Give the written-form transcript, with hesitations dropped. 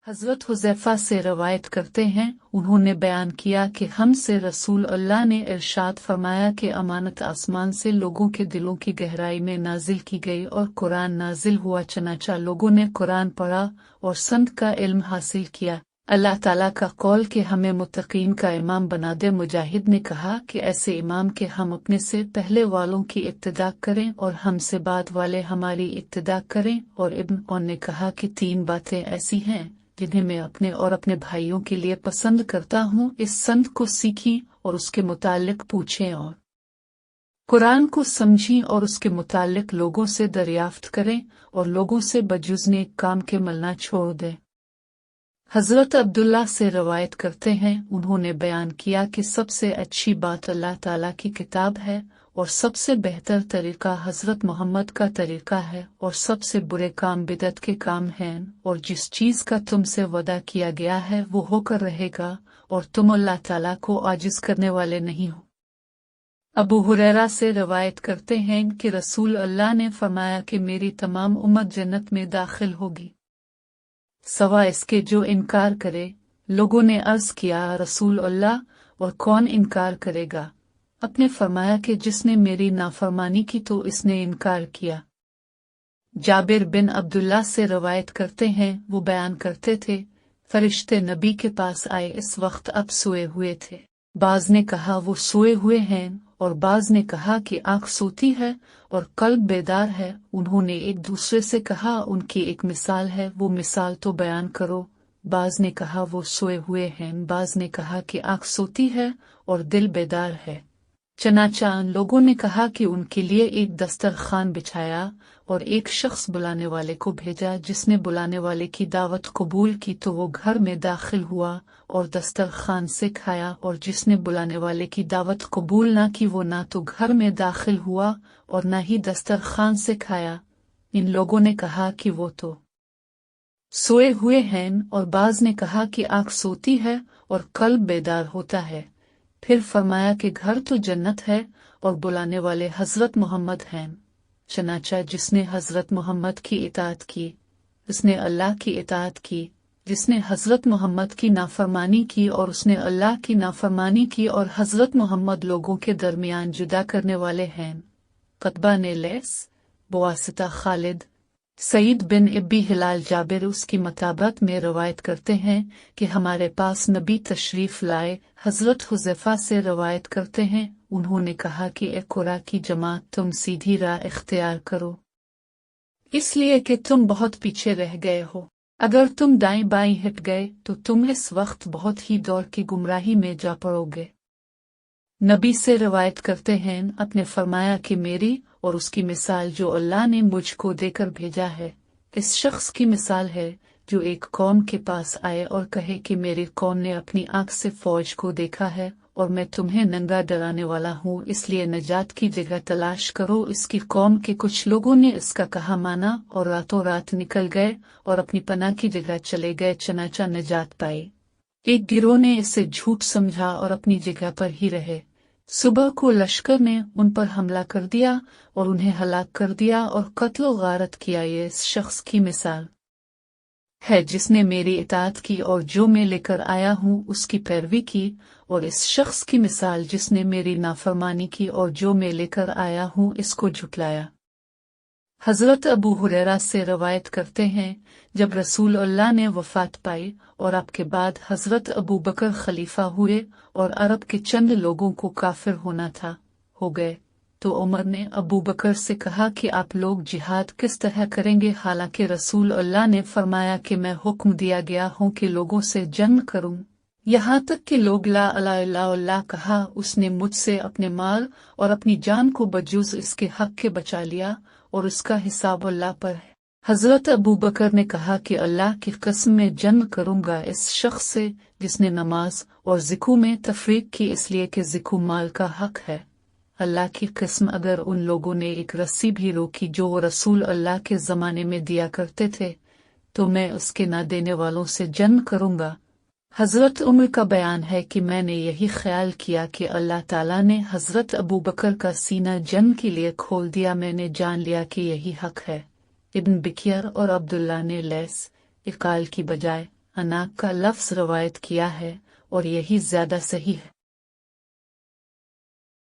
हज़रत हुज़ैफ़ा से रवायत करते हैं, उन्होंने बयान किया कि हमसे रसूल अल्लाह ने इरशाद फरमाया कि अमानत आसमान से लोगों के दिलों की गहराई में नाजिल की गई और कुरान नाजिल हुआ। चनाचा लोगों ने कुरान पढ़ा और संत का इल्म हासिल किया। अल्लाह ताला का कौल कि हमें मुत्तकीन का इमाम बना दे। मुजाहिद ने कहा कि ऐसे इमाम के हम अपने से पहले वालों की इक्तिदा करें और हमसे बाद वाले हमारी इक्तिदा करें। और इब्न औन ने कहा कि 3 बातें ऐसी हैं जिन्हें मैं अपने और अपने भाइयों के लिए पसंद करता हूँ। इस संत को सीखी और उसके मुतालिक पूछें और कुरान को समझी और उसके मुतालिक लोगों से दरियाफ्त करें और लोगों से बजुज़ नेक काम के मलना छोड़ दें। हज़रत अब्दुल्ला से रवायत करते हैं, उन्होंने बयान किया कि सबसे अच्छी बात अल्लाह ताला की किताब है और सबसे बेहतर तरीका हज़रत मोहम्मद का तरीका है और सबसे बुरे काम बिदअत के काम हैं। और जिस चीज़ का तुमसे वदा किया गया है वो होकर रहेगा और तुम अल्लाह ताला को आजिज़ करने वाले नहीं हो। अबू हुरैरा से रवायत करते हैं कि रसूल अल्लाह ने फरमाया कि मेरी तमाम उम्मत जन्नत में दाखिल होगी सवा इसके जो इनकार करे। लोगों ने अर्ज़ किया, रसूल अल्लाह, और कौन इनकार करेगा? अपने फरमाया कि जिसने मेरी नाफरमानी की तो इसने इनकार किया। जाबिर बिन अब्दुल्ला से रवायत करते हैं, वो बयान करते थे, फरिश्ते नबी के पास आए, इस वक्त अब सोए हुए थे। बाज ने कहा वो सोए हुए हैं और बाज ने कहा कि आँख सोती है और कल्ब बेदार है। उन्होंने एक दूसरे से कहा, उनकी एक मिसाल है, वो मिसाल तो बयान करो। बाज ने कहा वो सोए हुए हैं, बाज ने कहा कि आँख सोती है और दिल बेदार है। चनाचा लोगों ने कहा कि उनके लिए एक दस्तरखान बिछाया और एक शख्स बुलाने वाले को भेजा। जिसने बुलाने वाले की दावत कबूल की तो वो घर में दाखिल हुआ और दस्तरखान से खाया, और जिसने बुलाने वाले की दावत कबूल ना की वो ना तो घर में दाखिल हुआ और ना ही दस्तरखान से खाया। इन लोगों ने कहा कि वो तो सोए हुए हैं, और बाज ने कहा कि आँख सोती है और कल्ब बेदार होता है। फिर फरमाया कि घर तो जन्नत है और बुलाने वाले हज़रत मोहम्मद हैं। चनाचा जिसने हज़रत मोहम्मद की इताअत की उसने अल्लाह की इताअत की, जिसने हज़रत मोहम्मद की नाफरमानी की और उसने अल्लाह की नाफरमानी की, और हज़रत मोहम्मद लोगों के दरमियान जुदा करने वाले हैं। कतबा ने लैस बवासिता खालिद सईद बिन इब्बी हिलाल जाबिर उसकी मताबत में रवायत करते हैं कि हमारे पास नबी तशरीफ लाए। हज़रत हुज़ैफ़ा से रवायत करते हैं, उन्होंने कहा कि ए कुरा की जमात, तुम सीधी राह इख्तियार करो, इसलिए कि तुम बहुत पीछे रह गए हो। अगर तुम दाएं बाएं हट गए तो तुम इस वक्त बहुत ही दौर की गुमराही में जा पड़ोगे। नबी से रवायत करते हैं, अपने फरमाया कि मेरी और उसकी मिसाल जो अल्लाह ने मुझको देकर भेजा है, इस शख्स की मिसाल है जो एक कौम के पास आए और कहे कि मेरी कौम ने अपनी आंख से फौज को देखा है और मैं तुम्हें नंगा डराने वाला हूँ, इसलिए नजात की जगह तलाश करो। इसकी कौम के कुछ लोगों ने इसका कहा माना और रातों रात निकल गए और अपनी पनाह की जगह चले गए। चनाचा नजात पाई। एक गिरोह ने इसे झूठ समझा और अपनी जगह पर ही रहे। सुबह को लश्कर ने उन पर हमला कर दिया और उन्हें हलाक कर दिया और कत्ल गारत किया। ये इस शख्स की मिसाल है जिसने मेरी इताअत की और जो मैं लेकर आया हूँ उसकी पैरवी की, और इस शख्स की मिसाल जिसने मेरी नाफरमानी की और जो मैं लेकर आया हूँ इसको झुटलाया। हज़रत अबू हुरैरा से रवायत करते हैं, जब रसूल अल्लाह ने वफ़ात पाई और आपके बाद हज़रत अबू बकर खलीफा हुए और अरब के चंद लोगों को काफिर होना था हो गए, तो उमर ने अबू बकर से कहा कि आप लोग जिहाद किस तरह करेंगे, हालांकि रसूल अल्लाह ने फरमाया कि मैं हुक्म दिया गया हूँ कि लोगों से जंग करूँ यहाँ तक कि लोग ला इलाहा इल्लल्लाह कहा। उसने मुझसे अपने माल और अपनी जान को बजूज़ इसके हक के बचा लिया और उसका हिसाब अल्लाह पर है। हज़रत अबू बकर ने कहा कि अल्लाह की कसम में जंग करूंगा इस शख्स से जिसने नमाज और ज़िकू में तफरीक की, इसलिए कि ज़िकू माल का हक है। अल्लाह की कसम, अगर उन लोगों ने एक रस्सी भी रोकी जो वो रसूल अल्लाह के ज़माने में दिया करते थे तो मैं उसके न देने वालों से जंग करूंगा। हज़रत उमर का बयान है कि मैंने यही ख्याल किया कि अल्लाह ताला ने हज़रत अबू बकर का सीना जंग के लिए खोल दिया, मैंने जान लिया कि यही हक है। इब्न बिकियर और अब्दुल्ला ने लैस इकाल की बजाय اناق کا لفظ روایت کیا ہے اور یہی زیادہ صحیح ہے۔